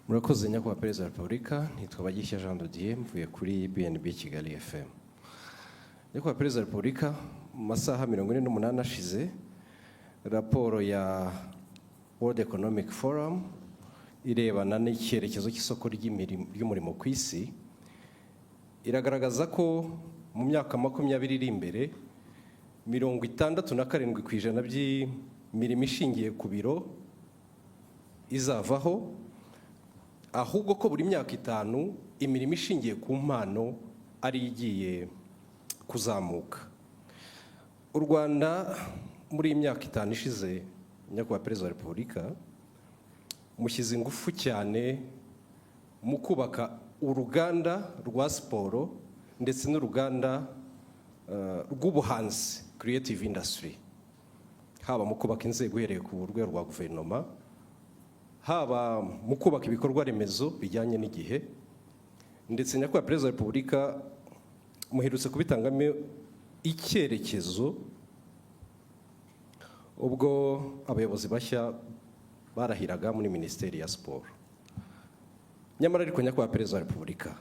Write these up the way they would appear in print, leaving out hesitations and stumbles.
Murakoze nyakubahwa Perezida wa Repubulika, nitwa Bagishya Jean de Dieu, mvuye kuri BNB Kigali FM. Nyakubahwa Perezida wa Repubulika, mu masaha 48 ashize, raporo ya World Economic Forum irebana n'icyerekezo cy'isoko ry'umurimo ku isi iragaragaza ko mu myaka 20 iri imbere 67% by'imirimo ishingiye ku biro izavaho, ahubwo ko buri myaka 5 imirimo ishingiye ku mpano ari igiye kuzamuka. U Rwanda muri iyi myaka 5 ishize, nyakubahwa Perezida wa Repubulika, mushyize ingufu cyane mu kubaka uruganda rwa siporo ndetse n'uruganda rw'ubuhanzi, creative industry, haba mu kubaka inzego uhereye ku rwego rwa guverinoma, haba mu kubaka ibikorwa remezo bijyanye n'igihe, ndetse nyakubahwa Perezida wa Repubulika muherutse kubitangamo icyerekezo ubwo abayobozi bashya barahiraga muri Minisiteri ya Siporo. Nyamara ariko nyakubahwa Perezida wa Repubulika,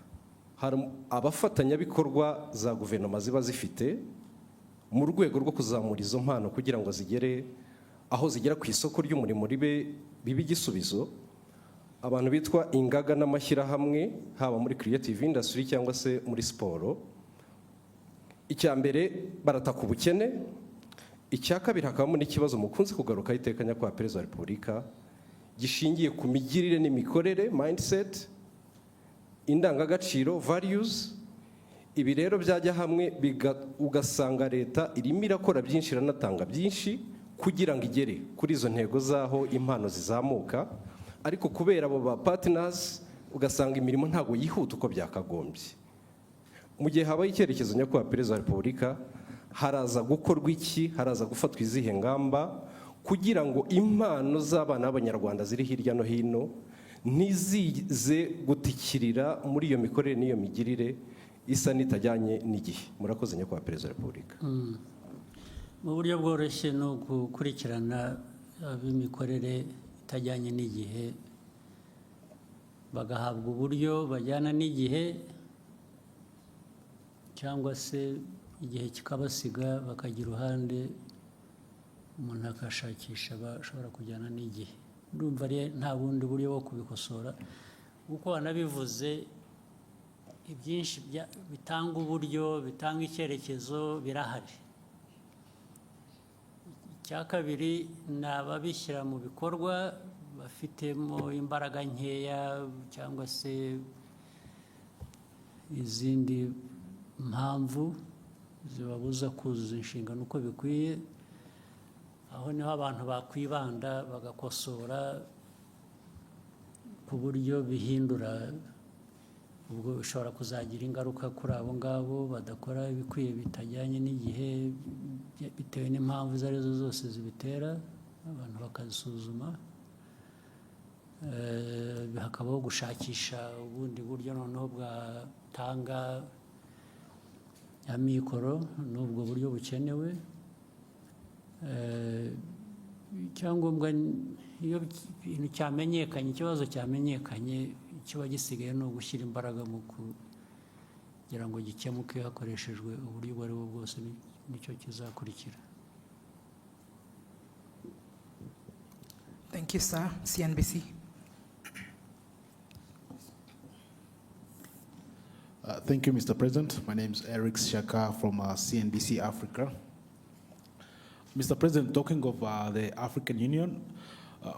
hari abafatanyabikorwa za guverinoma ziba zifite mu rwego rwo kuzamura izo mpano kugira ngo zigere aho zigera ku isoko ry'umurimo ribe igisubizo. Abantu bitwa ingaga n'amashyirahamwe, haba muri creative industry cyangwa se muri siporo. Icya mbere barataka ubukene, icya kabiri hakabamo n'ikibazo mukunze kugaruka iteka nyakubahwa Perezida wa Repubulika gishingiye ku migirire n'imikorere, mindset, indangagaciro, values. Ibi rero byajya hamwe ugasanga leta irimo irakora byinshi, iranatanga byinshi kugira ngo igere kuri izo ntego zaho impano zizamuka, ariko kubera abo ba partners ugasanga imirimo ntago yihuta uko byakagombye. Mu gihe habaye icyerekezo nyakubahwa Perezida wa Repubulika, haraza gukorwa iki, haraza gufatwa izihe ngamba kugira ngo impano z'abana b'Abanyarwanda ziri hirya no hino ntizize gutikirira muri iyo mikorere n'iyo migirire isa n'itajyanye n'igihe? Murakoze nyakubahwa Perezida wa Repubulika. Mu buryo bworoshye no gukurikirana ab'imikorere itajyanye n'igihe bagahabwa uburyo bajyana n'igihe, cyangwa se igihe kikabasiga bakagira uruhande umuntu akashakisha bashobora kujyana n'igihe. Ndumva nta bundi buryo bwo kubikosora, kuko wanabivuze ibyinshi bitanga uburyo, bitanga icyerekezo birahari. Icya kabiri ni ababishyira mu bikorwa bafitemo imbaraga nkeya cyangwa se izindi mpamvu zibabuza kuzuza inshingano uko bikwiye. Aho niho abantu bakwibanda bagakosora ku buryo bihindura, ubwo bishobora kuzagira ingaruka kuri abo ngabo badakora ibikwiye bitajyanye n'igihe bitewe n'impamvu izo arizo zose zibitera, abantu bakazisuzuma. Hakabaho gushakisha ubundi buryo noneho bwatanga amikoro n'ubwo buryo bukenewe. Icyangombwa iyo ikintu cyamenyekanye, ikibazo cyamenyekanye, kiba gisigaye no gushyira imbaraga mu kugira ngo gikemuke hakoreshejwe uburyo ubwo ari bwo bwose, nicyo kizakurikira. Thank you, sir. CNBC. Thank you, Mr. President. My name is Eric Shaka from CNBC Africa. Mr. President, talking of the African Union,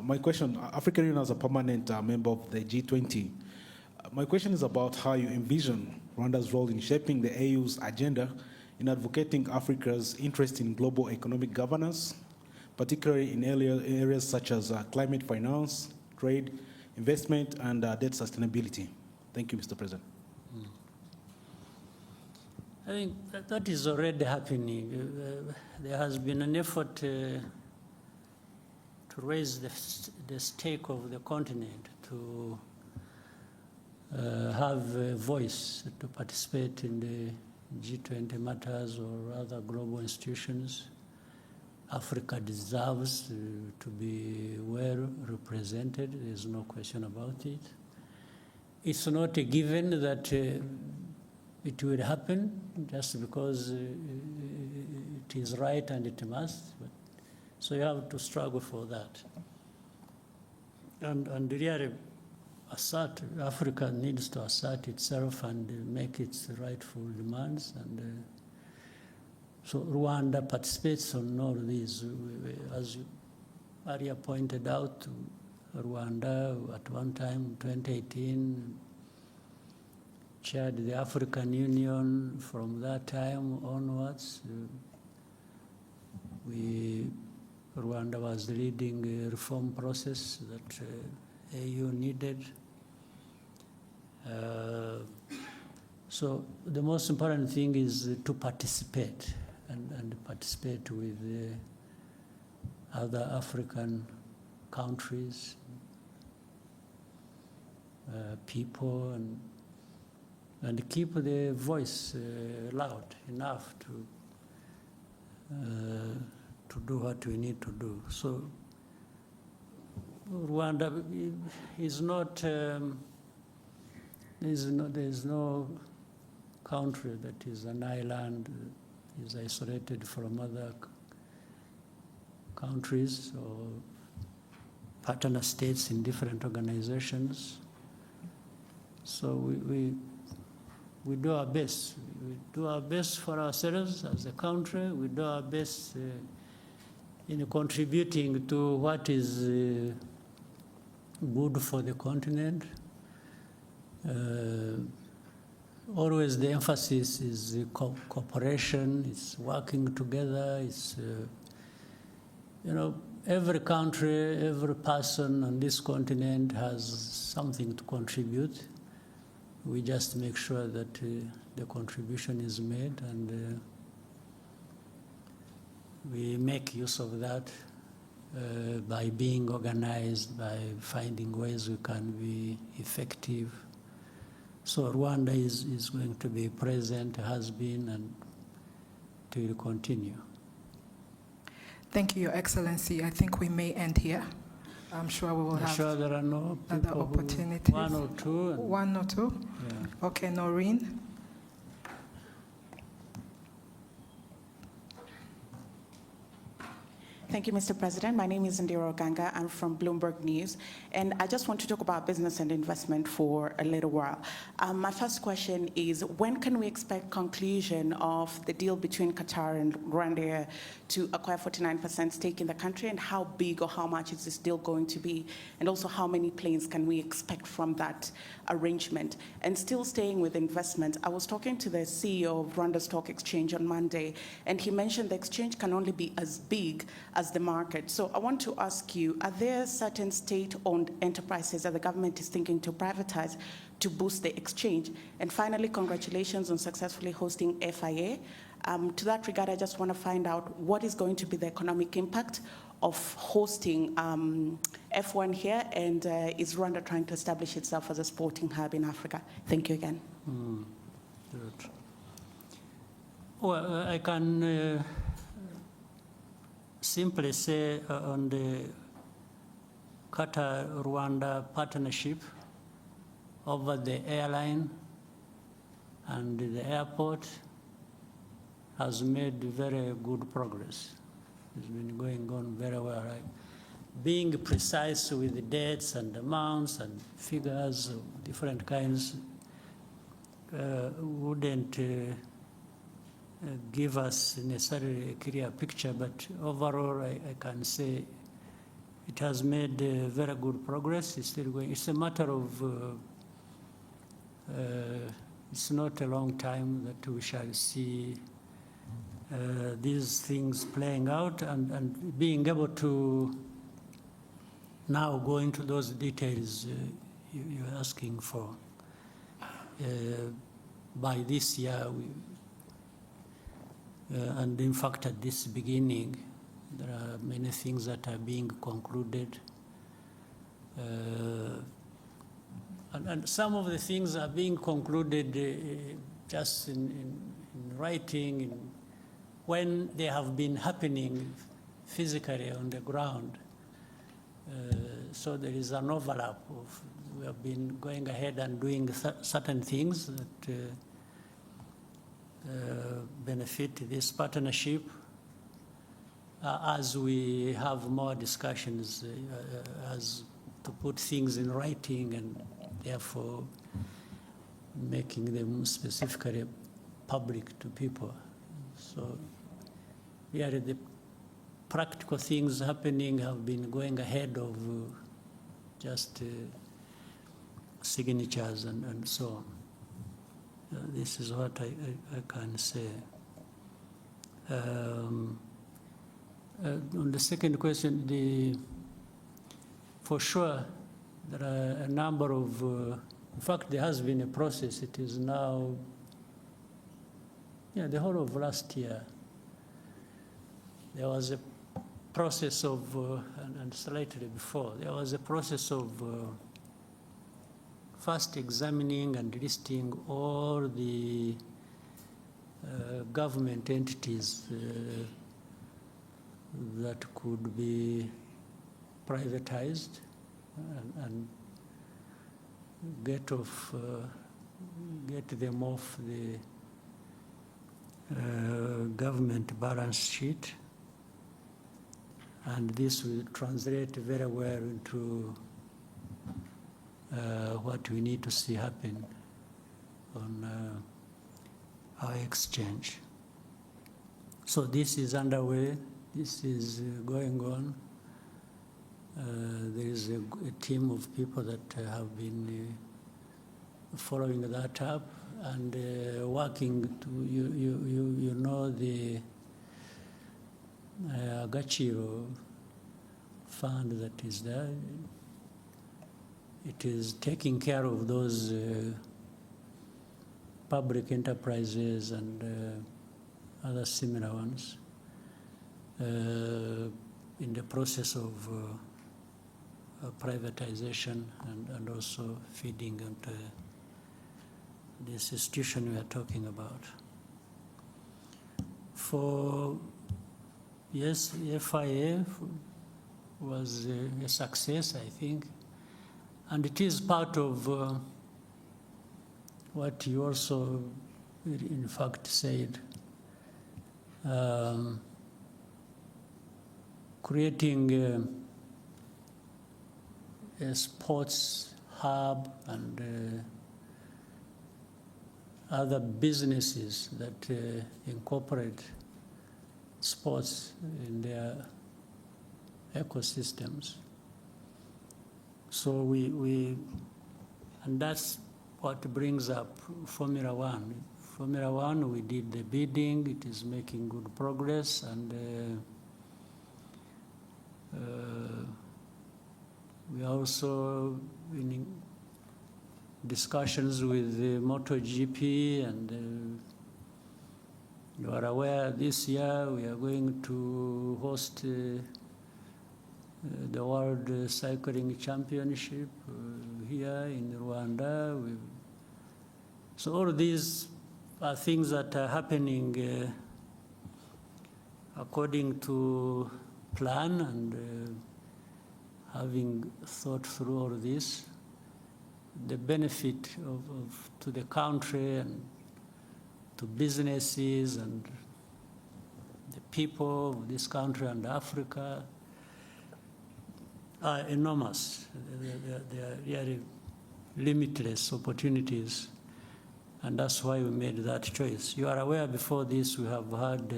my question, African Union as a permanent member of the G20, my question is about how you envision Rwanda's role in shaping the AU's agenda in advocating Africa's interest in global economic governance, particularly in areas such as climate finance, trade, investment, and debt sustainability. Thank you, Mr. President. I think that is already happening. There has been an effort to raise the stake of the continent, to have a voice, to participate in the G20 matters or other global institutions. Africa deserves to be well represented. There's no question about it. it's not a given that it will happen just because it is right and it must. But, so you have to struggle for that. And really assert, Africa needs to assert itself and make its rightful demands. And so Rwanda participates on all these. As you earlier pointed out, Rwanda at one time, 2018, chaired the African Union. From that time onwards, Rwanda was leading a reform process that AU needed. So the most important thing is to participate and participate with other African countries, people, and keep the voice loud enough to do what we need to do. So Rwanda is not, there's no country that is an island, is isolated from other countries or partner states in different organizations. So we do our best. We do our best for ourselves as a country. We do our best in contributing to what is good for the continent. Always the emphasis is cooperation, it's working together, it's, every country, every person on this continent has something to contribute. We just make sure that the contribution is made, and we make use of that by being organized, by finding ways we can be effective. So Rwanda is going to be present, has been, and it will continue. Thank you, Your Excellency. I think we may end here. I'm sure we will have sure there are no other opportunities. One or two. One or two? Yeah. Okay, Noreen. Thank you, Mr. President. My name is Indira Ganga. I'm from Bloomberg News, and I just want to talk about business and investment for a little while. My first question is, when can we expect conclusion of the deal between Qatar and Rwanda to acquire 49% stake in the country, and how big or how much is this deal going to be? And also, how many planes can we expect from that arrangement? And still staying with investment, I was talking to the CEO of Rwanda Stock Exchange on Monday, and he mentioned the exchange can only be as big as the market. So I want to ask you, are there certain state-owned enterprises that the government is thinking to privatize to boost the exchange? And finally, congratulations on successfully hosting FIA. To that regard, I just want to find out what is going to be the economic impact of hosting F1 here, and is Rwanda trying to establish itself as a sporting hub in Africa? Thank you again. Good. Well, I can simply say on the Qatar-Rwanda partnership over the airline and the airport has made very good progress. It's been going on very well. Right? Being precise with the dates and amounts and figures of different kinds wouldn't give us necessarily a clear picture, but overall I can say it has made very good progress. It's still going. It's a matter of, it's not a long time that we shall see these things playing out, and being able to now go into those details you're asking for. By this year, and in fact at this beginning, there are many things that are being concluded. And some of the things are being concluded just in writing, when they have been happening physically on the ground. So there is an overlap of we have been going ahead and doing certain things that benefit this partnership. As we have more discussions, as to put things in writing and therefore making them specifically public to people. So really the practical things happening have been going ahead of just signatures and so on. This is what I can say. On the second question, for sure, there are a number of, in fact, there has been a process. It is now, the whole of last year, there was a process of, and slightly before, there was a process of first examining and listing all the government entities that could be privatized and get them off the government balance sheet. And this will translate very well into what we need to see happen on our exchange. So this is underway. This is going on. There is a team of people that have been following that up and working to, you know, the Agachiro fund that is there. It is taking care of those public enterprises and other similar ones in the process of privatization and also feeding into this institution we are talking about. For, yes, FIA was a success, I think, and it is part of what you also, in fact, said, creating a sports hub and other businesses that incorporate sports in their ecosystems. So and that's what brings up Formula One. Formula One, we did the bidding, it is making good progress, and we are also in discussions with the MotoGP, and you are aware this year we are going to host the World Cycling Championship here in Rwanda. So all these are things that are happening according to plan, and having thought through all this, the benefit to the country and to businesses and the people of this country and Africa are enormous. They are really limitless opportunities, and that's why we made that choice. You are aware before this we have had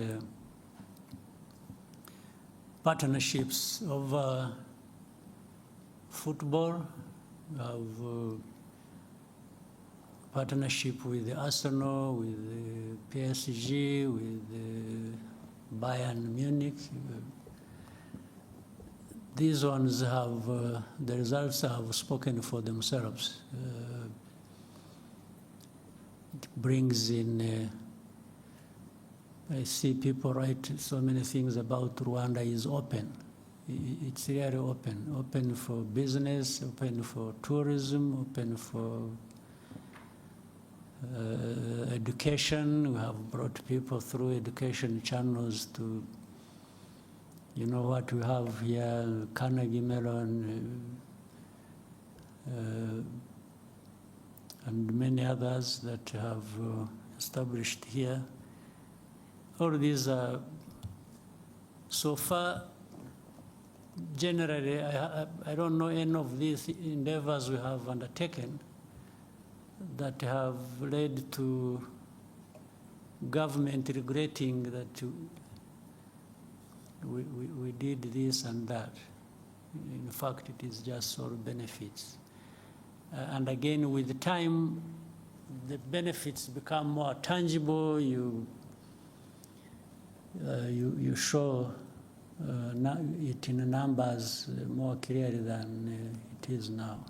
partnerships over football. We have partnership with Arsenal, with PSG, with Bayern Munich. These ones have, the results have spoken for themselves. It brings in, I see people write so many things about Rwanda is open. It's really open for business, open for tourism, open for education. We have brought people through education channels to, you know what we have here, Carnegie Mellon, and many others that have established here. All of these are, so far, generally, I don't know any of these endeavors we have undertaken that have led to government regretting that we did this and that. In fact, it is just all benefits. And again, with time, the benefits become more tangible. You show it in numbers more clearly than it is now.